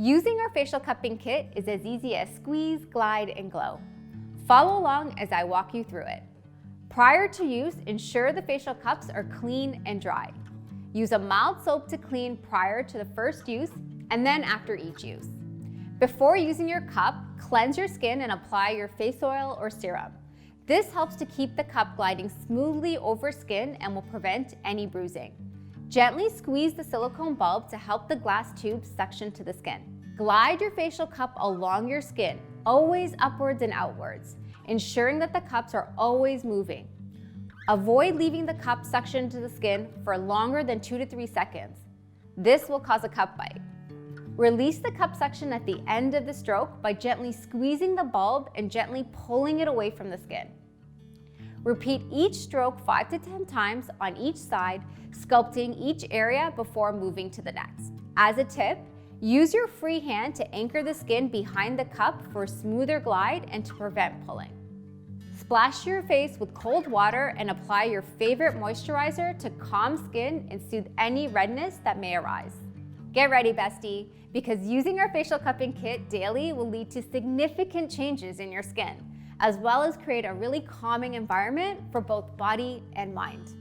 Using our facial cupping kit is as easy as squeeze, glide, and glow. Follow along as I walk you through it. Prior to use, ensure the facial cups are clean and dry. Use a mild soap to clean prior to the first use and then after each use. Before using your cup, cleanse your skin and apply your face oil or serum. This helps to keep the cup gliding smoothly over skin and will prevent any bruising. Gently squeeze the silicone bulb to help the glass tube suction to the skin. Glide your facial cup along your skin, always upwards and outwards, ensuring that the cups are always moving. Avoid leaving the cup suctioned to the skin for longer than 2 to 3 seconds. This will cause a cup bite. Release the cup suction at the end of the stroke by gently squeezing the bulb and gently pulling it away from the skin. Repeat each stroke 5 to 10 times on each side, sculpting each area before moving to the next. As a tip, use your free hand to anchor the skin behind the cup for a smoother glide and to prevent pulling. Splash your face with cold water and apply your favorite moisturizer to calm skin and soothe any redness that may arise. Get ready, bestie, because using our facial cupping kit daily will lead to significant changes in your skin, as well as create a really calming environment for both body and mind.